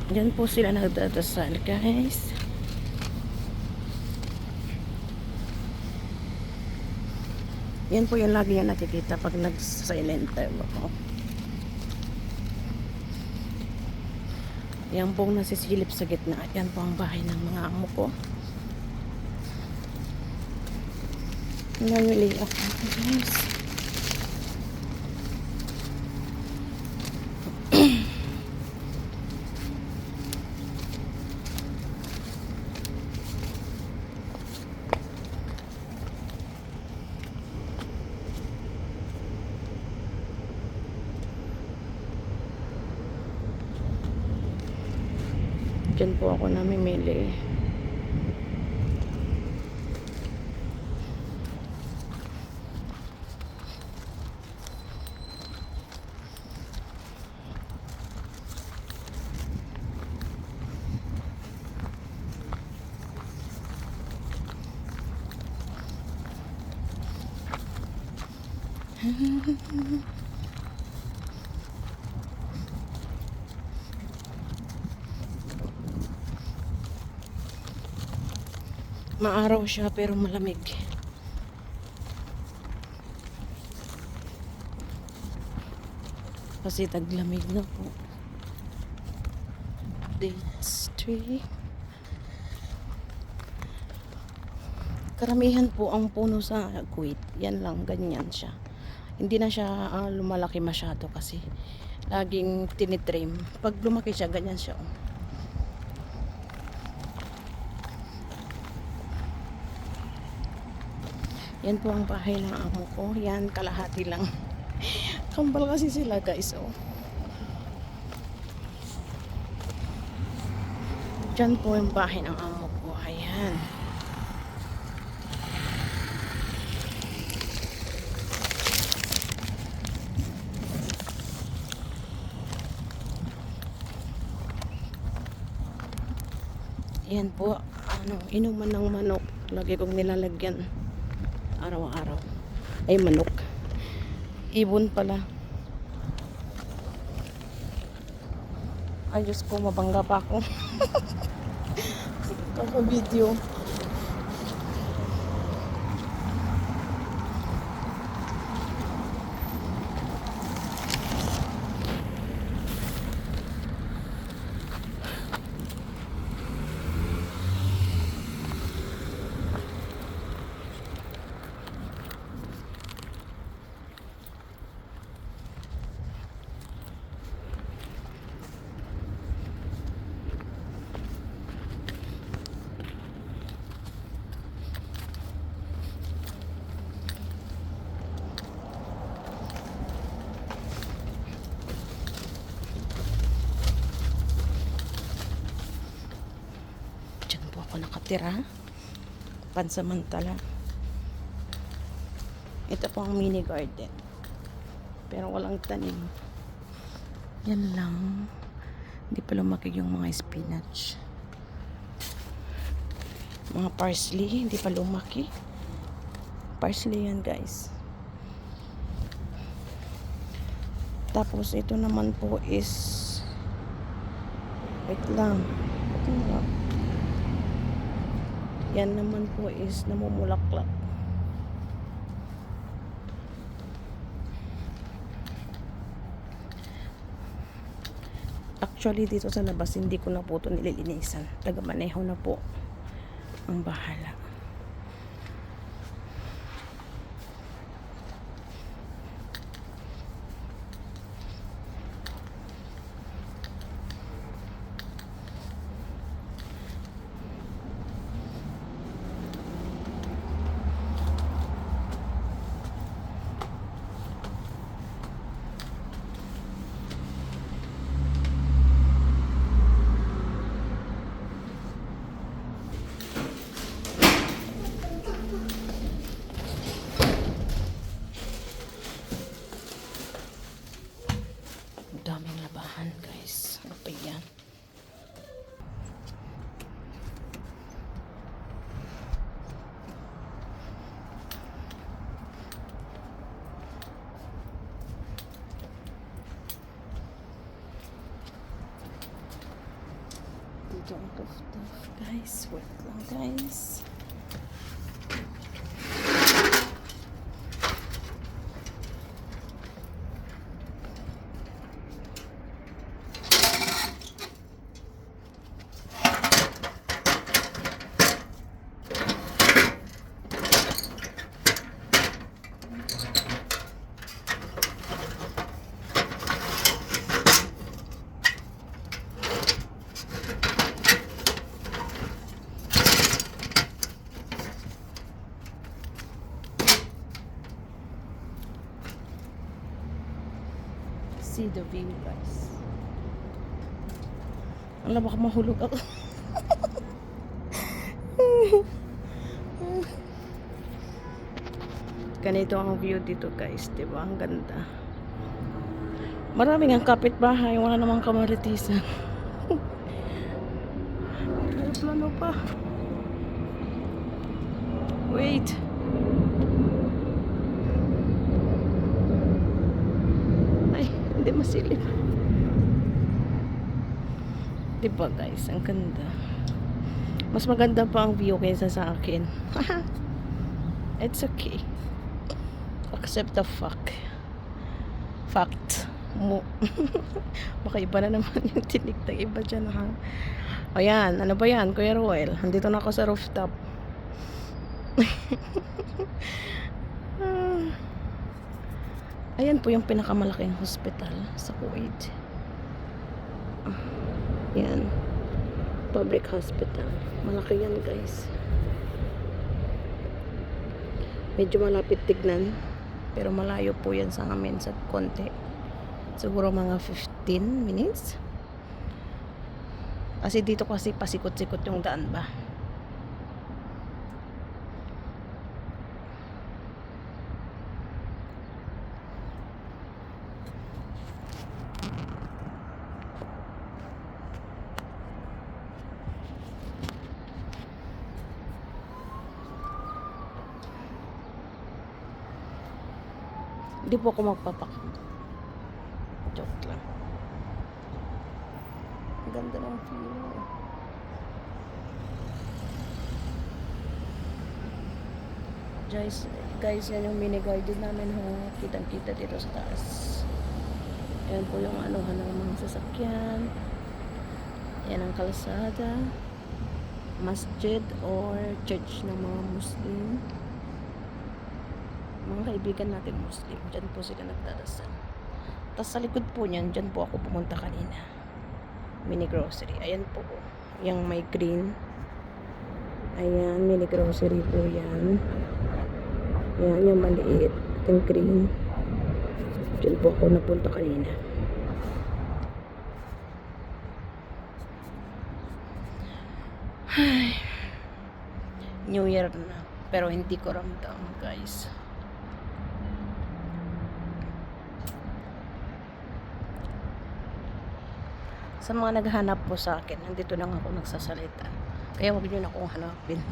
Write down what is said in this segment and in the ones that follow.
Diyan po sila nagdadasal, guys. Yan po yung lagi yung nakikita pag nag-silent time ako. Yan pong nasisilip sa gitna. Yan po ang bahay ng mga amo ko. Namili ako, guys. Diyan po ako namimili. Maaraw siya pero malamig. Kasi taglamig na po. This tree. Karamihan po ang puno sa Kuwait. Yan lang, ganyan siya. Hindi na siya lumalaki masyado kasi laging tinitrim. Pag lumaki siya, ganyan siya. Yan po ang bahay ng amo ko. Yan, kalahati lang. Kambal kasi sila, guys. Oh. Diyan po yung bahay ng amo ko. Ayan. Yan po, inuman ng manok. Lagi kong nilalagyan araw-araw. Ay, manok. Ibon pala. Ay, Diyos ko, mabangga pa ako. Kaka-video. Diyan po ako nakatira. Pansamantala. Ito po ang mini garden. Pero walang tanim. Yan lang. Hindi pa lumaki yung mga spinach. Mga parsley, hindi pa lumaki. Parsley yan, guys. Tapos ito naman po is wait lang. Ito nga. Yan naman po is namumulaklak. Actually dito sa labas hindi ko na po ito nililinisan. Taga-maneho na po ang bahala. Ito ang rooftop, guys. Wait lang, guys. See the view, guys. Alam, baka mahulog ako. Ganito ang view dito, guys, diba? Ang ganda. Maraming ang kapitbahay, wala namang kamaritisan. Plano pa. Wait. Ay, hindi masilip. Diba, guys? Ang ganda. Mas maganda pa ang view kaysa sa akin. It's okay. Accept the fact. Baka iba na naman yung tinig ng iba dyan, ha? O yan, ano ba yan, Kuya Ruel? Andito na ako sa rooftop. Ayan po yung pinakamalaking hospital sa Kuwait. Yan. Public hospital. Malaki yan, guys. Medyo malapit tignan. Pero malayo po yan sa amin sa konti. Siguro mga 15 minutes. Kasi dito kasi pasikot-sikot yung daan ba. Hindi po ako magpapak. Joke lang. Ang ganda ng view. Guys, yan yung mini garden namin, ha. Kitang-kita dito sa taas. Yan po yung anuhan ng mga sasakyan. Yan ang kalsada. Masjid or church ng mga Muslim. Mga kaibigan natin Muslim, dyan po sila nagdadasal. Tapos sa likod po niyan, dyan po ako pumunta kanina. Mini grocery. Ayan po, yung may green. Ayan, mini grocery po yan. Ayan, yung maliit, yung green. Dyan po ako napunta kanina. New Year na, pero hindi ko ramdam, guys. Sa mga naghahanap po sa akin, nandito lang ako nagsasalita. Kaya huwag nyo na akong hanapin.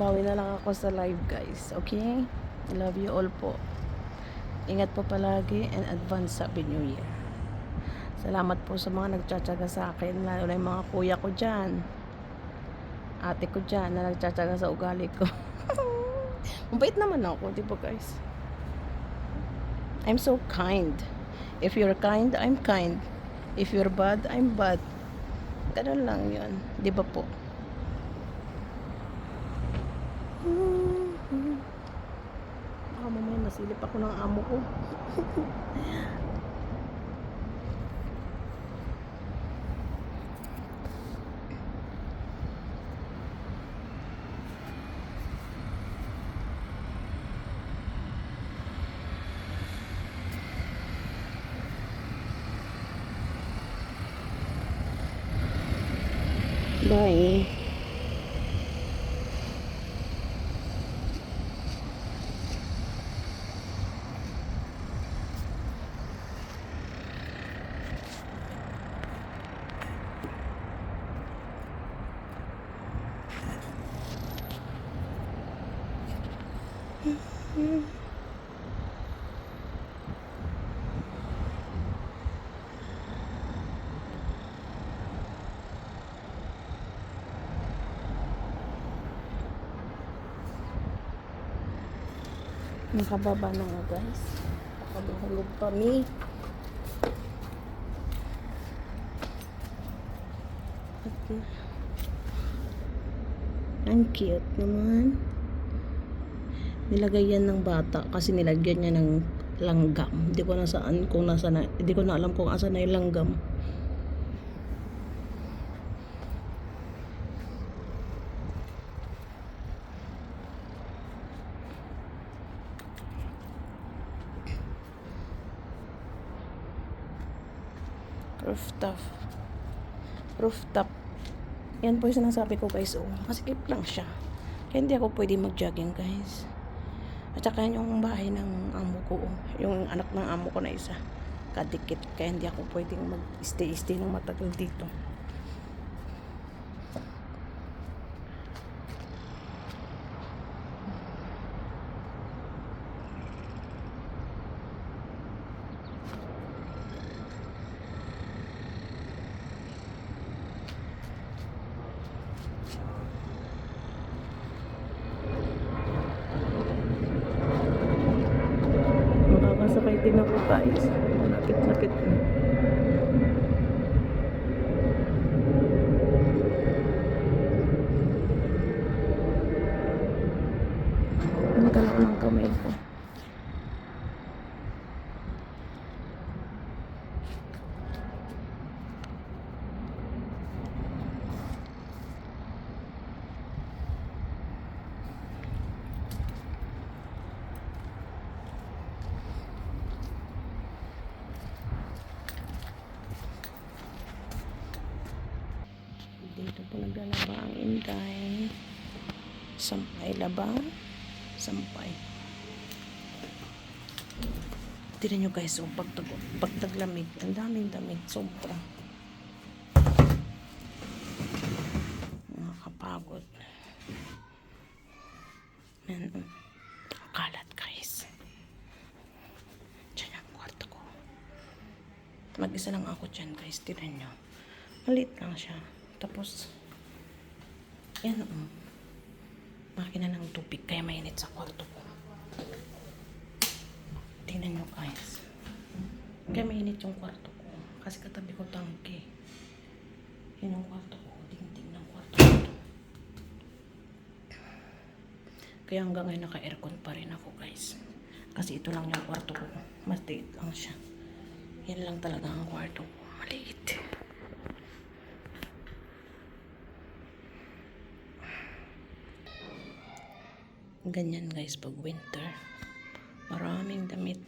Bawi na lang ako sa live, guys. Okay? I love you all po. Ingat po palagi and advance Happy New Year. Salamat po sa mga nagtsatsaga sa akin, lalo na yung mga kuya ko dyan. Ate ko dyan na nagtsatsaga sa ugali ko. Mabait naman ako, di ba, guys? I'm so kind. If you're kind, I'm kind. If you're bad, I'm bad. Ganun lang yun. Di ba po? Baka mamaya masilip ako ng amo ko. Bye. Nakababa na nga guys. Nakabahulog kami. Ang cute naman. Nilagay yan ng bata kasi nilagyan niya ng langgam. Hindi ko na saan kung nasa na, hindi ko na alam kung asa na yung langgam. Rooftop. Rooftop. Yan po yung sinasabi ko guys. Oh, masikip lang siya. Kaya hindi ako pwede mag-jogging guys. At saka yung bahay ng amo ko. Oh, yung anak ng amo ko na isa. Kadikit. Kaya hindi ako pwedeng mag-stay ng matagal dito. Makakasakay din ako guys. Malapit-lapit na. Ang galaw ng kamay ko. Dito po naglalaba ang Inday. Sampay labang. Sampay. Tignan nyo guys, oh, pagtaglamig. Ang daming damit. Sobra. Nakakapagod. Kalat guys. Diyan ang kwarto ko. Mag-isa lang ako dyan guys. Tignan nyo. Maliit lang siya. Tapos, yan o. Makina ng tubig kaya mainit sa kwarto ko. Tingnan nyo guys. Kaya mainit yung kwarto ko. Kasi katabi ko tangke. Yan yung kwarto ko. Dingding ng kwarto ko. Kaya hanggang ngayon naka-aircon pa rin ako guys. Kasi ito lang yung kwarto ko. Maliit lang siya. Yan lang talaga ang kwarto ko. Maliit. Ganyan guys pag winter. Maraming damit.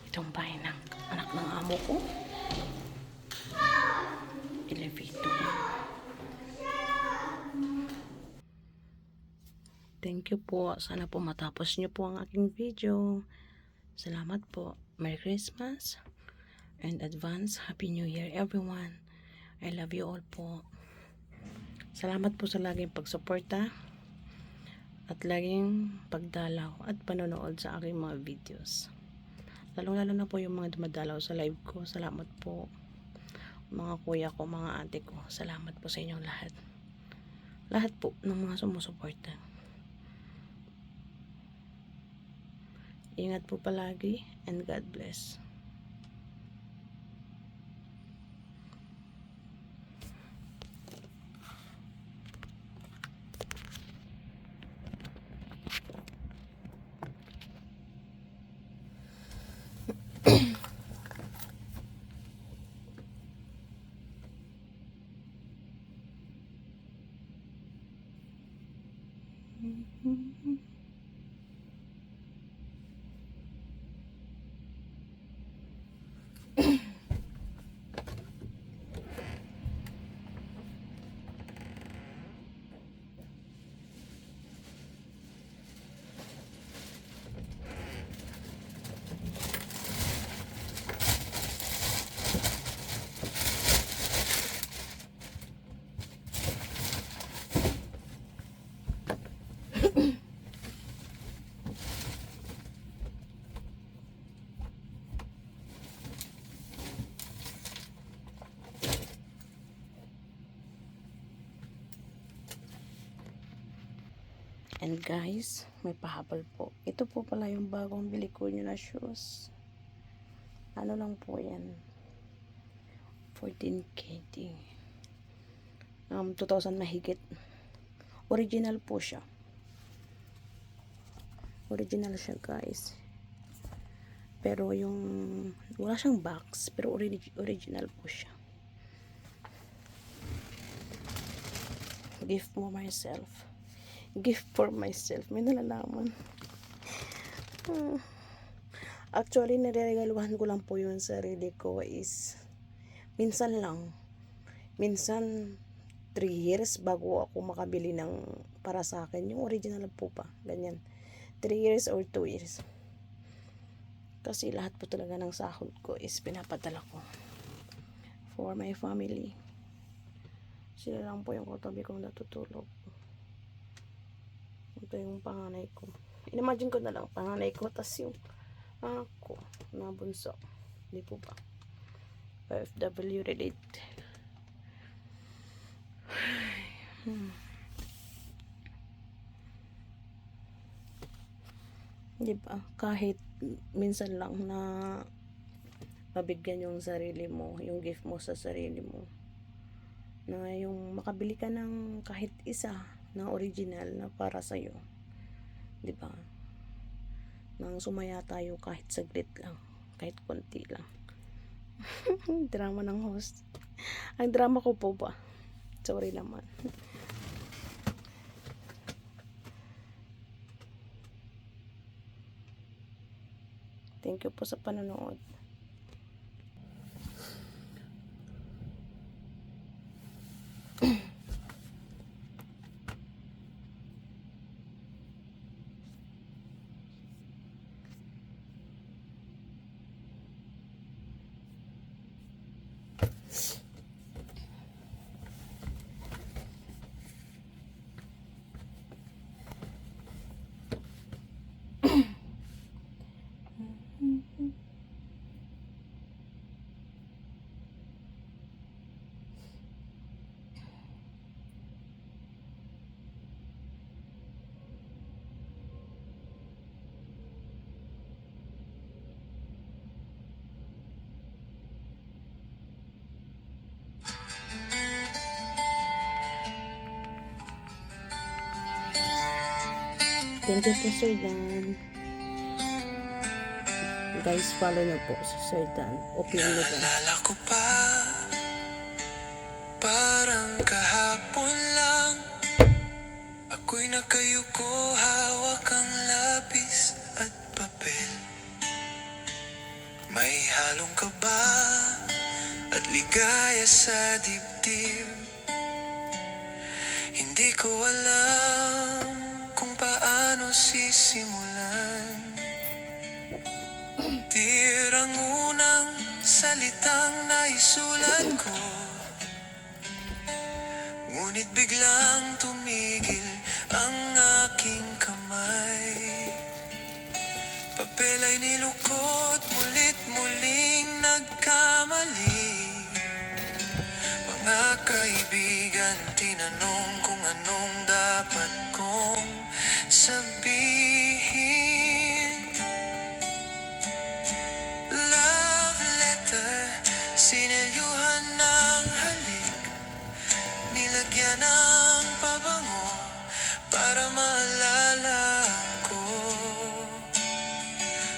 Itong bahay ng anak ng amo ko. Elevator. Thank you po. Sana po matapos nyo po ang aking video. Salamat po. Merry Christmas. And advance Happy New Year everyone. I love you all po. Salamat po sa laging pagsuporta at laging pagdalaw at panonood sa aking mga videos. Lalong-lalo na po yung mga dumadalaw sa live ko. Salamat po. Mga kuya ko, mga ate ko. Salamat po sa inyong lahat. Lahat po ng mga sumusuporta. Ingat po palagi and God bless. And guys, may pahabol po. Ito po pala yung bagong bili ko nyo na shoes. Ano lang po yan? 14K. 2,000 mahigit. Original po siya. Original siya guys. Pero yung wala siyang box, pero original po siya. Gift for myself. Gift for myself. May nalalaman. Actually, nireregaluhan ko lang po yun sa sarili ko is minsan lang. Minsan 3 years bago ako makabili ng para sa akin. Yung original po pa. Ganyan. 3 years or 2 years. Kasi lahat po talaga ng sahod ko is pinapadala ko for my family. Sila lang po yung katabi kong natutulog. Ito yung panganay ko. Imagine ko na lang, panganay ko, tas yung ako, na bunso. Hindi po ba? OFW relate. Di ba? Kahit minsan lang na mabigyan yung sarili mo, yung gift mo sa sarili mo. Na yung makabili ka ng kahit isa na original na para sa'yo. Di ba? Nang sumaya tayo kahit saglit lang. Kahit konti lang. Drama ng host. Ang drama ko po ba? Sorry naman. Thank you po sa panonood. Thank you po, Sir Dan. Guys, follow nyo po si Sir Dan. Open nyo po. Naalala ko pa, parang kahapon lang, ako'y nakayuko, hawak ang lapis at papel. May halong kaba at ligaya sa dibdib. Hindi ko alam kung paano sisimulan. Tirang unang salitang naisulat ko, ngunit biglang tumigil ang aking kamay. Papel ay nilukot, mulit muling nagkamali. Mga kaibigan, tinanong kung anong dapat kong sabihin. Love letter, sinelyuhan ng halik, nilagyan ng pabango para maalala ko.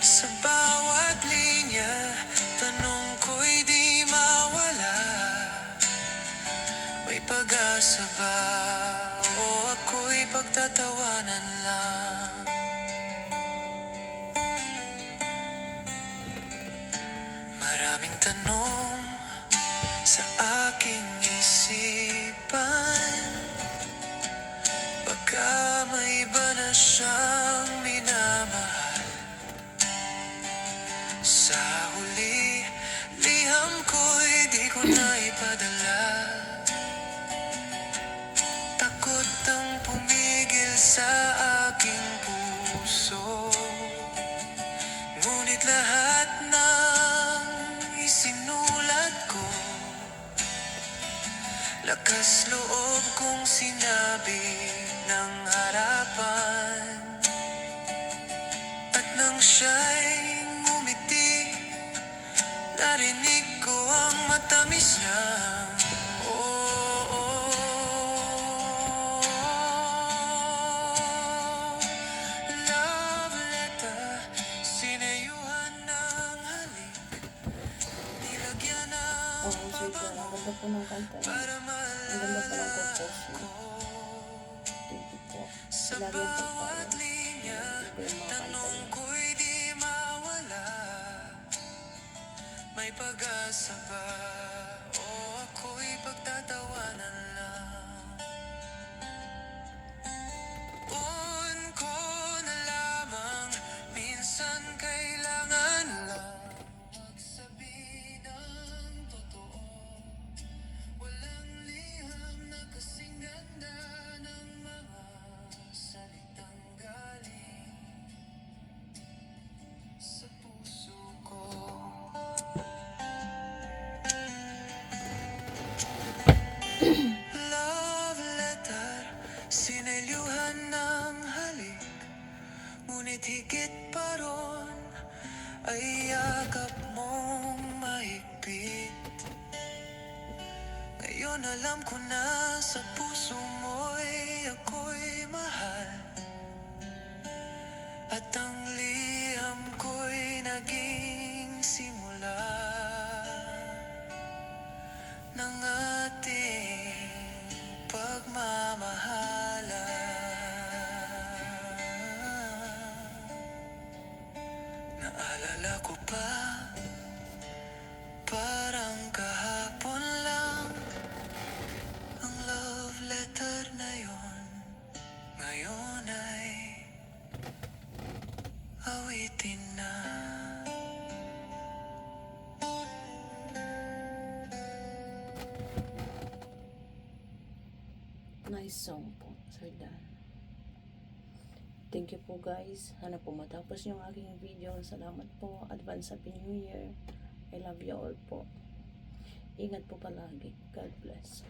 Sa bawat linya, tanong ko'y di mawala. May pag-asa ba o ako'y pagtatawanan lang? Maraming tanong sa aking isipan. Baka may iba na siyang minamahal. Sa huli, liham ko'y di ko na ipadala. Takot ang pumigil sa aking puso, ngunit lahat ng isinulat ko, lakas loob kong sinabi ng harapan. tamis niya. Oh, love letter, sinayuhan ng halik, nilagyan ng Oh, sweet yan. Ang ganda po ng kanta niya. para Ang ganda pa ng compose niya. ko. Thank you po. Sa Lagi yung bawat pagpalo. linya, Ito yung mga kanta tanong niya. ko'y di mawala. May pag-asa ba? O ako'y pagtatawanan lang? Un ko na lamang, minsan kailangan lang magsabi ng totoo. Walang liham na kasing ganda ng mga salitang galing sa puso ko. Love letter, sinailuhan ng halik, ngunit higit pa ron ay yakap mong mahigpit. Ngayon alam ko na sa puso mo'y ako'y mahal, at ang liham ko'y naging simula ng ating pagmamahalan. Naalala ko pa, parang kahapon lang, ang love letter na yon. Ngayon ay awitin na. Nice song po, Sir Dan. Thank you po guys. Sana po matapos yung aking video. Salamat po. Advance Happy New Year. I love you all po. Ingat po palagi. God bless.